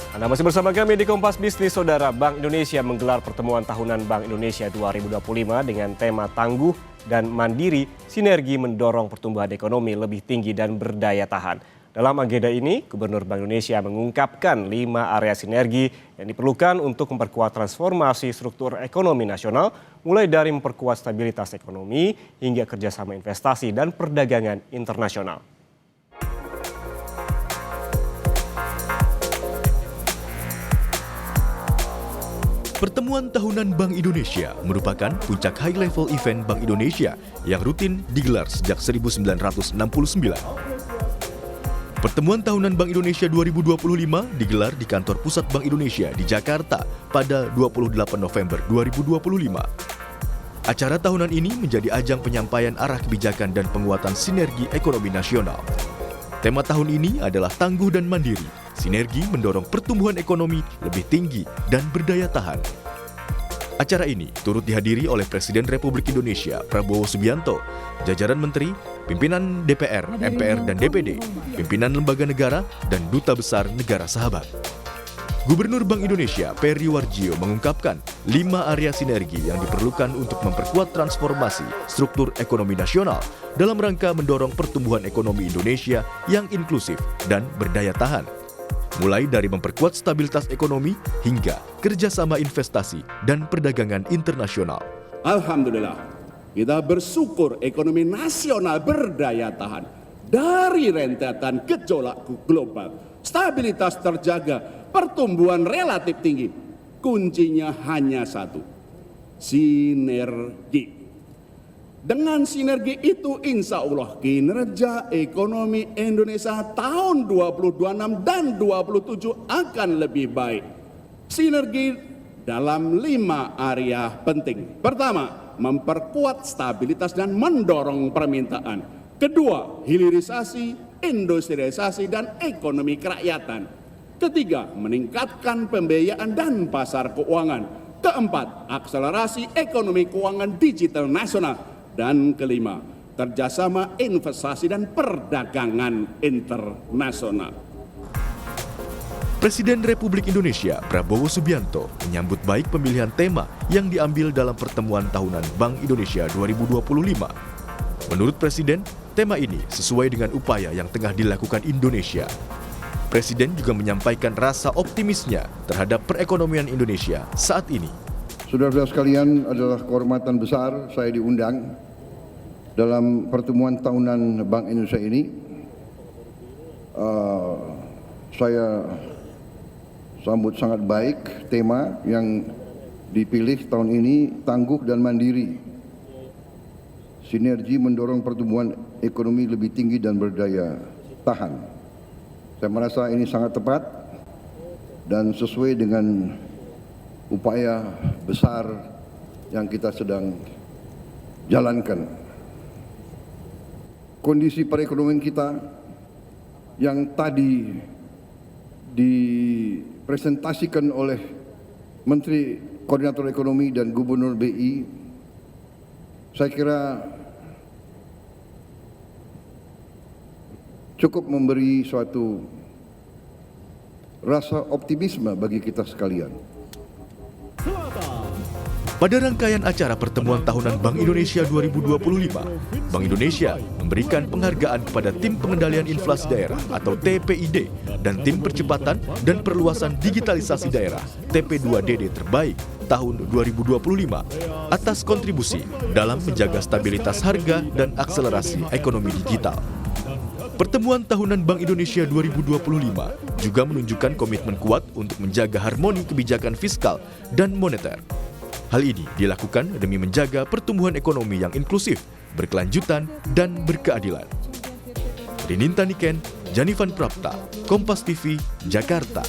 Anda masih bersama kami di Kompas Bisnis, Saudara. Bank Indonesia menggelar pertemuan tahunan Bank Indonesia 2025 dengan tema Tangguh dan Mandiri, Sinergi Mendorong Pertumbuhan Ekonomi Lebih Tinggi dan Berdaya Tahan. Dalam agenda ini, Gubernur Bank Indonesia mengungkapkan 5 area sinergi yang diperlukan untuk memperkuat transformasi struktur ekonomi nasional, mulai dari memperkuat stabilitas ekonomi hingga kerjasama investasi dan perdagangan internasional. Pertemuan tahunan Bank Indonesia merupakan puncak high-level event Bank Indonesia yang rutin digelar sejak 1969. Pertemuan tahunan Bank Indonesia 2025 digelar di kantor pusat Bank Indonesia di Jakarta pada 28 November 2025. Acara tahunan ini menjadi ajang penyampaian arah kebijakan dan penguatan sinergi ekonomi nasional. Tema tahun ini adalah Tangguh dan Mandiri, Sinergi Mendorong Pertumbuhan Ekonomi Lebih Tinggi dan Berdaya Tahan. Acara ini turut dihadiri oleh Presiden Republik Indonesia Prabowo Subianto, jajaran menteri, pimpinan DPR, MPR, dan DPD, pimpinan lembaga negara, dan duta besar negara sahabat. Gubernur Bank Indonesia Peri Warjio mengungkapkan 5 area sinergi yang diperlukan untuk memperkuat transformasi struktur ekonomi nasional dalam rangka mendorong pertumbuhan ekonomi Indonesia yang inklusif dan berdaya tahan. Mulai dari memperkuat stabilitas ekonomi hingga kerjasama investasi dan perdagangan internasional. Alhamdulillah, kita bersyukur ekonomi nasional berdaya tahan dari rentetan gejolak global. Stabilitas terjaga, pertumbuhan relatif tinggi. Kuncinya hanya satu, sinergi. Dengan sinergi itu insya Allah kinerja ekonomi Indonesia tahun 2026 dan 2027 akan lebih baik. Sinergi dalam 5 area penting. Pertama, memperkuat stabilitas dan mendorong permintaan. Kedua, hilirisasi, industrialisasi dan ekonomi kerakyatan. Ketiga, meningkatkan pembiayaan dan pasar keuangan. Keempat, akselerasi ekonomi keuangan digital nasional. Dan kelima, kerjasama investasi dan perdagangan internasional. Presiden Republik Indonesia Prabowo Subianto menyambut baik pemilihan tema yang diambil dalam pertemuan tahunan Bank Indonesia 2025. Menurut Presiden, tema ini sesuai dengan upaya yang tengah dilakukan Indonesia. Presiden juga menyampaikan rasa optimisnya terhadap perekonomian Indonesia saat ini. Saudara-saudara sekalian, adalah kehormatan besar saya diundang dalam pertemuan tahunan Bank Indonesia ini. Saya sambut sangat baik tema yang dipilih tahun ini, Tangguh dan Mandiri, Sinergi Mendorong Pertumbuhan Ekonomi Lebih Tinggi dan Berdaya Tahan. Saya merasa ini sangat tepat dan sesuai dengan upaya besar yang kita sedang jalankan. Kondisi perekonomian kita yang tadi dipresentasikan oleh Menteri Koordinator Ekonomi dan Gubernur BI, saya kira cukup memberi suatu rasa optimisme bagi kita sekalian. Pada rangkaian acara pertemuan tahunan Bank Indonesia 2025, Bank Indonesia memberikan penghargaan kepada Tim Pengendalian Inflasi Daerah atau TPID dan Tim Percepatan dan Perluasan Digitalisasi Daerah TP2DD terbaik tahun 2025 atas kontribusi dalam menjaga stabilitas harga dan akselerasi ekonomi digital. Pertemuan tahunan Bank Indonesia 2025 juga menunjukkan komitmen kuat untuk menjaga harmoni kebijakan fiskal dan moneter. Hal ini dilakukan demi menjaga pertumbuhan ekonomi yang inklusif, berkelanjutan, dan berkeadilan. Rininta Niken, Janifan Prapta, Kompas TV, Jakarta.